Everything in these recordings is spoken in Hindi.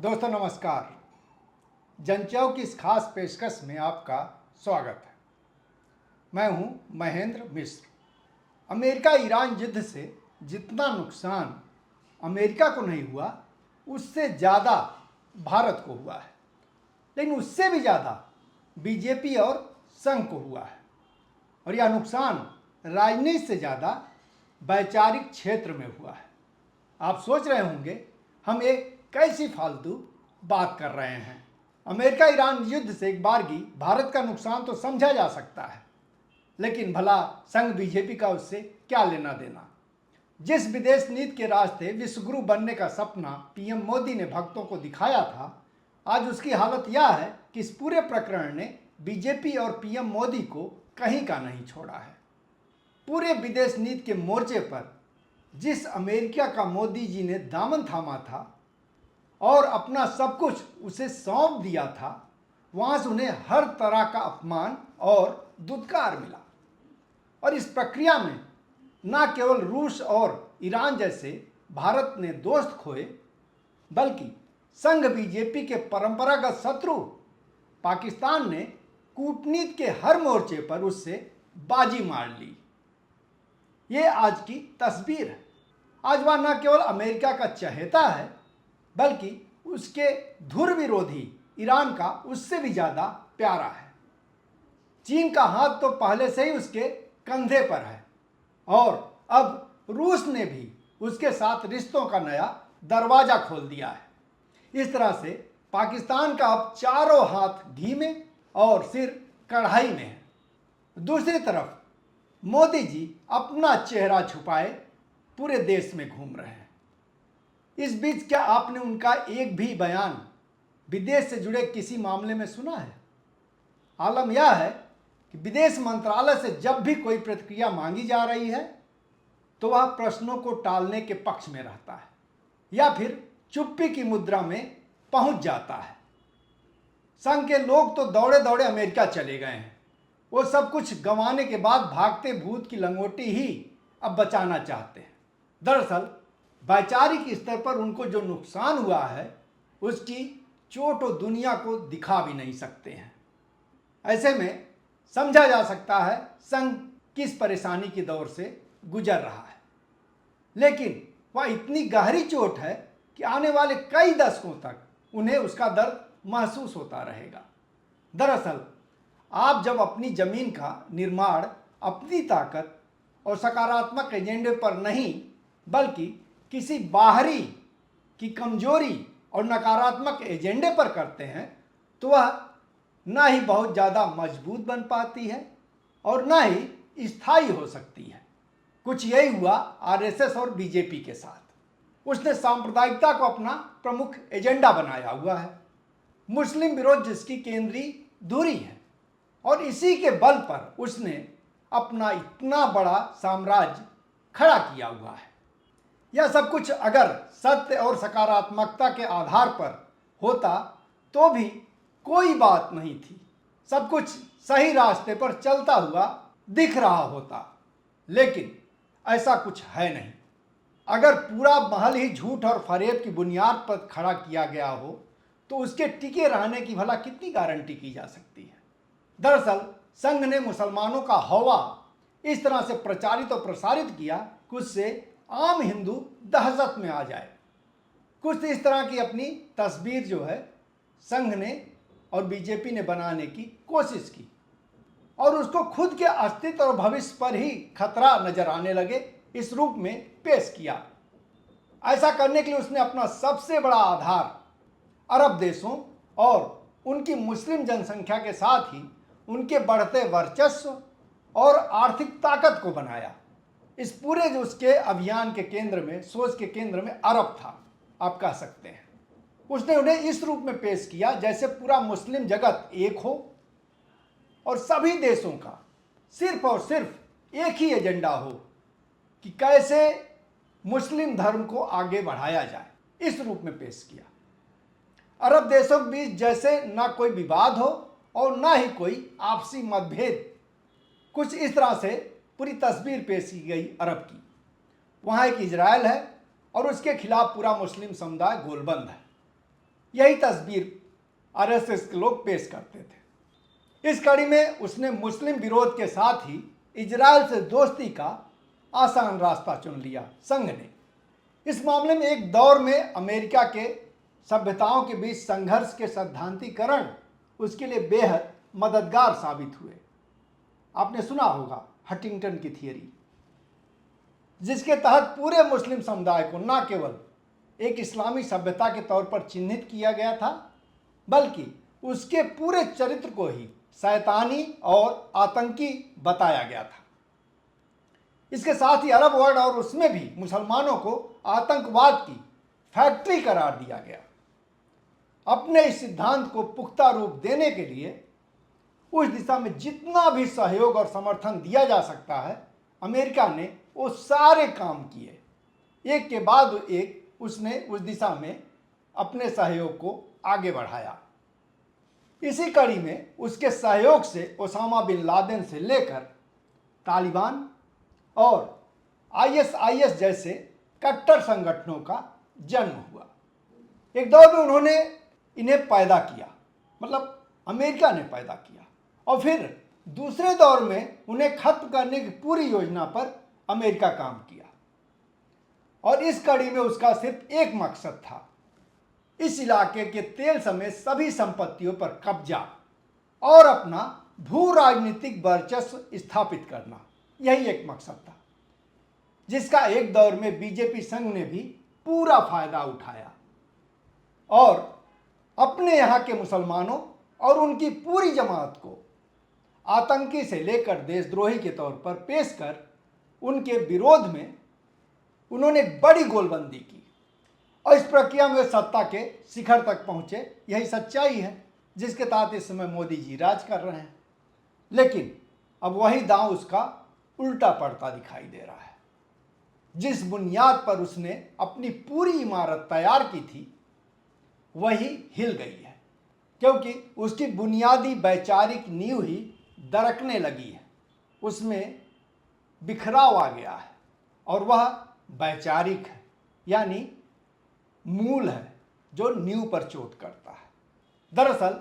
दोस्तों नमस्कार। जनचौ की इस खास पेशकश में आपका स्वागत है। मैं हूं महेंद्र मिश्र। अमेरिका ईरान युद्ध से जितना नुकसान अमेरिका को नहीं हुआ उससे ज़्यादा भारत को हुआ है, लेकिन उससे भी ज़्यादा बीजेपी और संघ को हुआ है। और यह नुकसान राजनीति से ज़्यादा वैचारिक क्षेत्र में हुआ है। आप सोच रहे होंगे हम एक कैसी फालतू बात कर रहे हैं। अमेरिका ईरान युद्ध से एक बारगी भारत का नुकसान तो समझा जा सकता है, लेकिन भला संघ बीजेपी का उससे क्या लेना देना। जिस विदेश नीति के रास्ते विश्वगुरु बनने का सपना पीएम मोदी ने भक्तों को दिखाया था, आज उसकी हालत यह है कि इस पूरे प्रकरण ने बीजेपी और पीएम मोदी को कहीं का नहीं छोड़ा है। पूरे विदेश नीति के मोर्चे पर जिस अमेरिका का मोदी जी ने दामन थामा था और अपना सब कुछ उसे सौंप दिया था, वहाँ से उन्हें हर तरह का अपमान और दुत्कार मिला। और इस प्रक्रिया में न केवल रूस और ईरान जैसे भारत ने दोस्त खोए, बल्कि संघ बीजेपी के परंपरागत शत्रु पाकिस्तान ने कूटनीति के हर मोर्चे पर उससे बाजी मार ली। ये आज की तस्वीर है। आज वह न केवल अमेरिका का चहेता है, बल्कि उसके धुर विरोधी ईरान का उससे भी ज़्यादा प्यारा है। चीन का हाथ तो पहले से ही उसके कंधे पर है और अब रूस ने भी उसके साथ रिश्तों का नया दरवाज़ा खोल दिया है। इस तरह से पाकिस्तान का अब चारों हाथ घी में और सिर कढ़ाई में है। दूसरी तरफ मोदी जी अपना चेहरा छुपाए पूरे देश में घूम रहे हैं। इस बीच क्या आपने उनका एक भी बयान विदेश से जुड़े किसी मामले में सुना है? आलम यह है कि विदेश मंत्रालय से जब भी कोई प्रतिक्रिया मांगी जा रही है तो वह प्रश्नों को टालने के पक्ष में रहता है या फिर चुप्पी की मुद्रा में पहुंच जाता है। संघ के लोग तो दौड़े दौड़े अमेरिका चले गए हैं। वो सब कुछ गंवाने के बाद भागते भूत की लंगोटी ही अब बचाना चाहते हैं। दरअसल वैचारिक स्तर पर उनको जो नुकसान हुआ है उसकी चोट वो दुनिया को दिखा भी नहीं सकते हैं। ऐसे में समझा जा सकता है संघ किस परेशानी के दौर से गुजर रहा है, लेकिन वह इतनी गहरी चोट है कि आने वाले कई दशकों तक उन्हें उसका दर्द महसूस होता रहेगा। दरअसल आप जब अपनी जमीन का निर्माण अपनी ताकत और सकारात्मक एजेंडे पर नहीं, बल्कि किसी बाहरी की कमजोरी और नकारात्मक एजेंडे पर करते हैं, तो वह ना ही बहुत ज़्यादा मजबूत बन पाती है और ना ही स्थायी हो सकती है। कुछ यही हुआ आरएसएस और बीजेपी के साथ। उसने सांप्रदायिकता को अपना प्रमुख एजेंडा बनाया हुआ है। मुस्लिम विरोध जिसकी केंद्रीय धुरी है और इसी के बल पर उसने अपना इतना बड़ा साम्राज्य खड़ा किया हुआ है। यह सब कुछ अगर सत्य और सकारात्मकता के आधार पर होता तो भी कोई बात नहीं थी। सब कुछ सही रास्ते पर चलता हुआ दिख रहा होता, लेकिन ऐसा कुछ है नहीं। अगर पूरा महल ही झूठ और फरेब की बुनियाद पर खड़ा किया गया हो तो उसके टिके रहने की भला कितनी गारंटी की जा सकती है। दरअसल संघ ने मुसलमानों का हवा इस तरह से प्रचारित और प्रसारित किया कि उससे आम हिंदू दहशत में आ जाए। कुछ इस तरह की अपनी तस्वीर जो है संघ ने और बीजेपी ने बनाने की कोशिश की और उसको खुद के अस्तित्व और भविष्य पर ही खतरा नजर आने लगे इस रूप में पेश किया। ऐसा करने के लिए उसने अपना सबसे बड़ा आधार अरब देशों और उनकी मुस्लिम जनसंख्या के साथ ही उनके बढ़ते वर्चस्व और आर्थिक ताकत को बनाया। इस पूरे जो उसके अभियान के केंद्र में, सोच के केंद्र में अरब था, आप कह सकते हैं। उसने उन्हें इस रूप में पेश किया जैसे पूरा मुस्लिम जगत एक हो और सभी देशों का सिर्फ और सिर्फ एक ही एजेंडा हो कि कैसे मुस्लिम धर्म को आगे बढ़ाया जाए। इस रूप में पेश किया। अरब देशों के बीच जैसे ना कोई विवाद हो और ना ही कोई आपसी मतभेद। कुछ इस तरह से पूरी तस्वीर पेश की गई अरब की। वहाँ एक इजराइल है और उसके खिलाफ पूरा मुस्लिम समुदाय गोलबंद है। यही तस्वीर आरएसएस के लोग पेश करते थे। इस कड़ी में उसने मुस्लिम विरोध के साथ ही इजराइल से दोस्ती का आसान रास्ता चुन लिया संघ ने। इस मामले में एक दौर में अमेरिका के सभ्यताओं के बीच संघर्ष के सैद्धांतिकरण उसके लिए बेहद मददगार साबित हुए। आपने सुना होगा हंटिंगटन की थियरी, जिसके तहत पूरे मुस्लिम समुदाय को न केवल एक इस्लामी सभ्यता के तौर पर चिन्हित किया गया था, बल्कि उसके पूरे चरित्र को ही शैतानी और आतंकी बताया गया था। इसके साथ ही अरब वर्ल्ड और उसमें भी मुसलमानों को आतंकवाद की फैक्ट्री करार दिया गया। अपने इस सिद्धांत को पुख्ता रूप देने के लिए उस दिशा में जितना भी सहयोग और समर्थन दिया जा सकता है, अमेरिका ने वो सारे काम किए। एक के बाद एक उसने उस दिशा में अपने सहयोग को आगे बढ़ाया। इसी कड़ी में उसके सहयोग से ओसामा बिन लादेन से लेकर तालिबान और आईएसआईएस जैसे कट्टर संगठनों का जन्म हुआ। एक दौर में उन्होंने इन्हें पैदा किया, मतलब अमेरिका ने पैदा किया, और फिर दूसरे दौर में उन्हें खत्म करने की पूरी योजना पर अमेरिका काम किया। और इस कड़ी में उसका सिर्फ एक मकसद था, इस इलाके के तेल समेत सभी संपत्तियों पर कब्जा और अपना भू राजनीतिक वर्चस्व स्थापित करना। यही एक मकसद था, जिसका एक दौर में बीजेपी संघ ने भी पूरा फायदा उठाया और अपने यहाँ के मुसलमानों और उनकी पूरी जमात को आतंकी से लेकर देशद्रोही के तौर पर पेश कर उनके विरोध में उन्होंने एक बड़ी गोलबंदी की और इस प्रक्रिया में सत्ता के शिखर तक पहुंचे। यही सच्चाई है जिसके तहत इस समय मोदी जी राज कर रहे हैं। लेकिन अब वही दांव उसका उल्टा पड़ता दिखाई दे रहा है। जिस बुनियाद पर उसने अपनी पूरी इमारत तैयार की थी, वही हिल गई है, क्योंकि उसकी बुनियादी वैचारिक नींव ही दरकने लगी है। उसमें बिखराव आ गया है और वह वैचारिक है, यानी मूल है जो नींव पर चोट करता है। दरअसल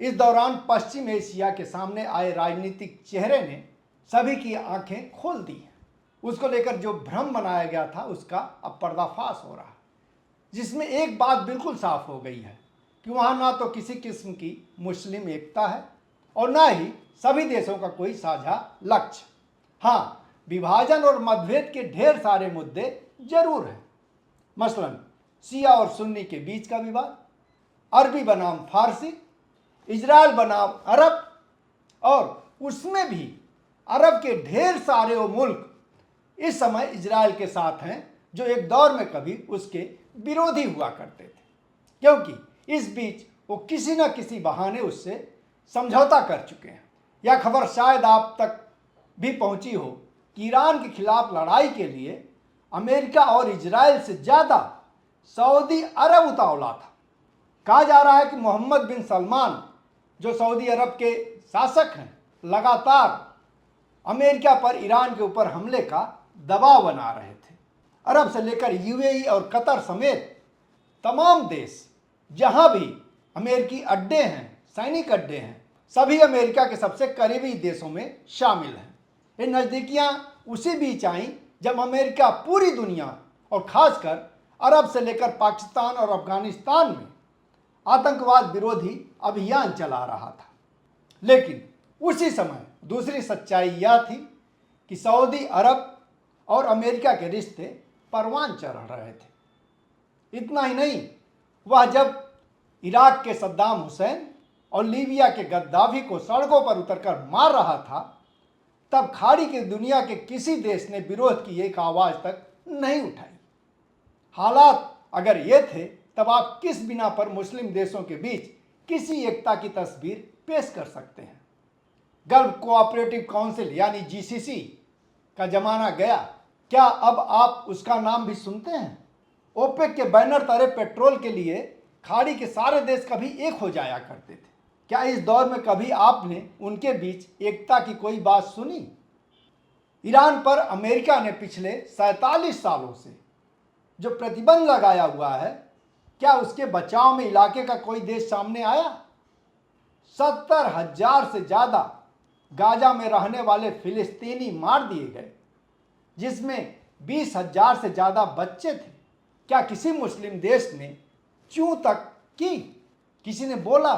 इस दौरान पश्चिम एशिया के सामने आए राजनीतिक चेहरे ने सभी की आंखें खोल दी हैं। उसको लेकर जो भ्रम बनाया गया था उसका अब पर्दाफाश हो रहा है, जिसमें एक बात बिल्कुल साफ हो गई है कि वहाँ ना तो किसी किस्म की मुस्लिम एकता है और ना ही सभी देशों का कोई साझा लक्ष्य। हाँ, विभाजन और मतभेद के ढेर सारे मुद्दे जरूर हैं, मसलन शिया और सुन्नी के बीच का विवाद, अरबी बनाम फारसी, इजराइल बनाम अरब, और उसमें भी अरब के ढेर सारे वो मुल्क इस समय इजराइल के साथ हैं जो एक दौर में कभी उसके विरोधी हुआ करते थे, क्योंकि इस बीच वो किसी न किसी बहाने उससे समझौता कर चुके हैं। यह खबर शायद आप तक भी पहुंची हो कि ईरान के खिलाफ लड़ाई के लिए अमेरिका और इजराइल से ज़्यादा सऊदी अरब उतावला था। कहा जा रहा है कि मोहम्मद बिन सलमान, जो सऊदी अरब के शासक हैं, लगातार अमेरिका पर ईरान के ऊपर हमले का दबाव बना रहे थे। अरब से लेकर यूएई और कतर समेत तमाम देश जहां भी अमेरिकी अड्डे हैं, सैनिक अड्डे हैं, सभी अमेरिका के सबसे करीबी देशों में शामिल हैं। ये नज़दीकियां उसी बीच आईं जब अमेरिका पूरी दुनिया और ख़ासकर अरब से लेकर पाकिस्तान और अफगानिस्तान में आतंकवाद विरोधी अभियान चला रहा था। लेकिन उसी समय दूसरी सच्चाई यह थी कि सऊदी अरब और अमेरिका के रिश्ते परवान चढ़ रहे थे। इतना ही नहीं, वह जब इराक के सद्दाम हुसैन और लीबिया के गद्दाफी को सड़कों पर उतरकर मार रहा था, तब खाड़ी की दुनिया के किसी देश ने विरोध की एक आवाज़ तक नहीं उठाई। हालात अगर ये थे, तब आप किस बिना पर मुस्लिम देशों के बीच किसी एकता की तस्वीर पेश कर सकते हैं। गल्फ कोऑपरेटिव काउंसिल यानी जीसीसी का जमाना गया, क्या अब आप उसका नाम भी सुनते हैं? ओपेक के बैनर तले पेट्रोल के लिए खाड़ी के सारे देश कभी एक हो जाया करते थे। क्या इस दौर में कभी आपने उनके बीच एकता की कोई बात सुनी? ईरान पर अमेरिका ने पिछले 47 सालों से जो प्रतिबंध लगाया हुआ है, क्या उसके बचाव में इलाके का कोई देश सामने आया? 70,000 से ज़्यादा गाजा में रहने वाले फिलिस्तीनी मार दिए गए, जिसमें 20,000 से ज़्यादा बच्चे थे। क्या किसी मुस्लिम देश ने चूं तक की? किसी ने बोला?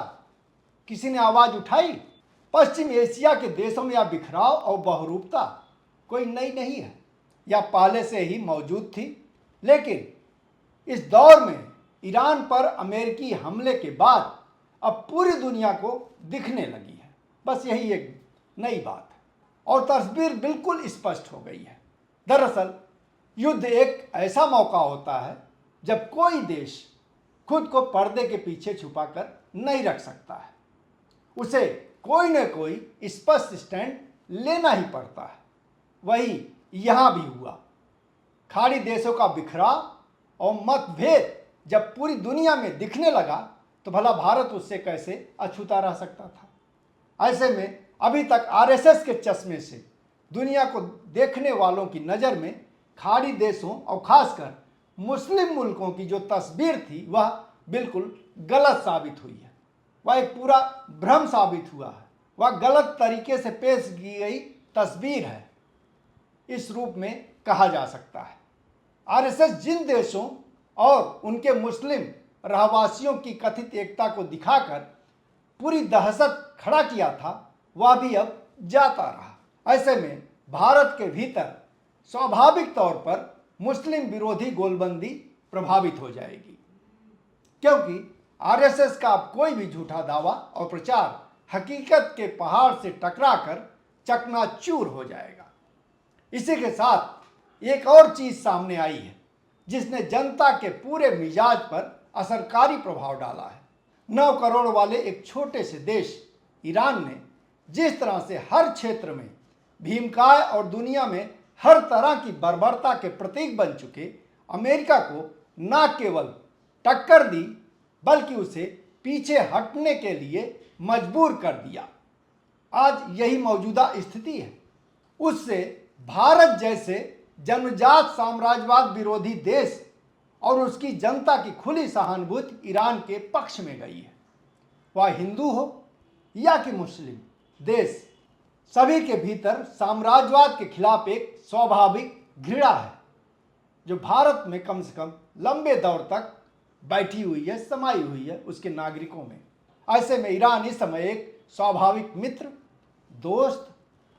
किसी ने आवाज़ उठाई? पश्चिम एशिया के देशों में यह बिखराव और बहुरूपता कोई नई नहीं है, या पहले से ही मौजूद थी, लेकिन इस दौर में ईरान पर अमेरिकी हमले के बाद अब पूरी दुनिया को दिखने लगी है। बस यही एक नई बात है और तस्वीर बिल्कुल स्पष्ट हो गई है। दरअसल युद्ध एक ऐसा मौका होता है जब कोई देश खुद को पर्दे के पीछे छुपाकर नहीं रख सकता है। उसे कोई न कोई स्पष्ट स्टैंड लेना ही पड़ता है। वही यहाँ भी हुआ। खाड़ी देशों का बिखराव और मतभेद जब पूरी दुनिया में दिखने लगा तो भला भारत उससे कैसे अछूता रह सकता था। ऐसे में अभी तक आरएसएस के चश्मे से दुनिया को देखने वालों की नज़र में खाड़ी देशों और खासकर मुस्लिम मुल्कों की जो तस्वीर थी वह बिल्कुल गलत साबित हुई है। वह एक पूरा भ्रम साबित हुआ है। वह गलत तरीके से पेश की गई तस्वीर है, इस रूप में कहा जा सकता है। आरएसएस जिन देशों और उनके मुस्लिम रहवासियों की कथित एकता को दिखाकर पूरी दहशत खड़ा किया था, वह भी अब जाता रहा। ऐसे में भारत के भीतर स्वाभाविक तौर पर मुस्लिम विरोधी गोलबंदी प्रभावित हो जाएगी, क्योंकि आरएसएस का अब कोई भी झूठा दावा और प्रचार हकीकत के पहाड़ से टकराकर चकनाचूर हो जाएगा। इसी के साथ एक और चीज़ सामने आई है जिसने जनता के पूरे मिजाज पर असरकारी प्रभाव डाला है। 9 करोड़ वाले एक छोटे से देश ईरान ने जिस तरह से हर क्षेत्र में भीमकाय और दुनिया में हर तरह की बर्बरता के प्रतीक बन चुके अमेरिका को न केवल टक्कर दी बल्कि उसे पीछे हटने के लिए मजबूर कर दिया। आज यही मौजूदा स्थिति है। उससे भारत जैसे जन्मजात साम्राज्यवाद विरोधी देश और उसकी जनता की खुली सहानुभूति ईरान के पक्ष में गई है। वह हिंदू हो या कि मुस्लिम देश, सभी के भीतर साम्राज्यवाद के खिलाफ एक स्वाभाविक घृणा है जो भारत में कम से कम लंबे दौर तक बैठी हुई है, समाई हुई है उसके नागरिकों में। ऐसे में ईरान इस समय एक स्वाभाविक मित्र, दोस्त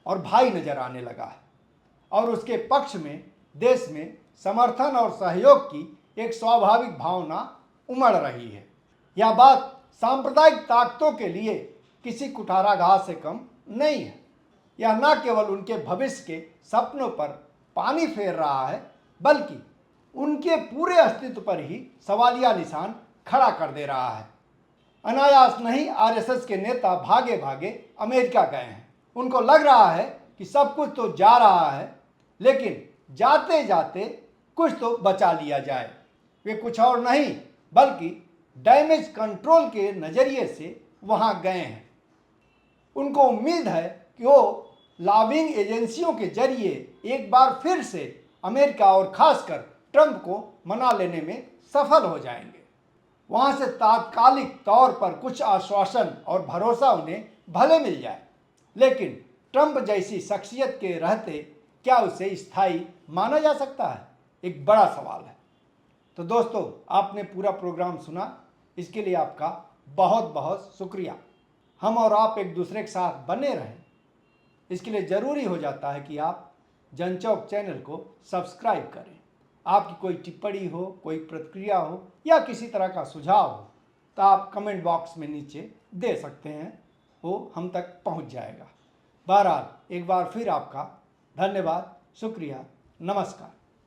और भाई नजर आने लगा है और उसके पक्ष में देश में समर्थन और सहयोग की एक स्वाभाविक भावना उमड़ रही है। यह बात सांप्रदायिक ताकतों के लिए किसी कुठाराघात से कम नहीं है। यह न केवल उनके भविष्य के सपनों पर पानी फेर रहा है बल्कि उनके पूरे अस्तित्व पर ही सवालिया निशान खड़ा कर दे रहा है। अनायास नहीं आरएसएस के नेता भागे भागे अमेरिका गए हैं। उनको लग रहा है कि सब कुछ तो जा रहा है, लेकिन जाते जाते कुछ तो बचा लिया जाए। वे कुछ और नहीं बल्कि डैमेज कंट्रोल के नज़रिए से वहां गए हैं। उनको उम्मीद है कि वो लॉबिंग एजेंसियों के जरिए एक बार फिर से अमेरिका और खासकर ट्रंप को मना लेने में सफल हो जाएंगे। वहां से तात्कालिक तौर पर कुछ आश्वासन और भरोसा उन्हें भले मिल जाए, लेकिन ट्रंप जैसी शख्सियत के रहते क्या उसे स्थायी माना जा सकता है? एक बड़ा सवाल है। तो दोस्तों, आपने पूरा प्रोग्राम सुना, इसके लिए आपका बहुत बहुत शुक्रिया। हम और आप एक दूसरे के साथ बने रहें, इसके लिए ज़रूरी हो जाता है कि आप जनचौक चैनल को सब्सक्राइब करें। आपकी कोई टिप्पणी हो, कोई प्रतिक्रिया हो या किसी तरह का सुझाव हो तो आप कमेंट बॉक्स में नीचे दे सकते हैं, वो हम तक पहुंच जाएगा। बहरहाल एक बार फिर आपका धन्यवाद, शुक्रिया, नमस्कार।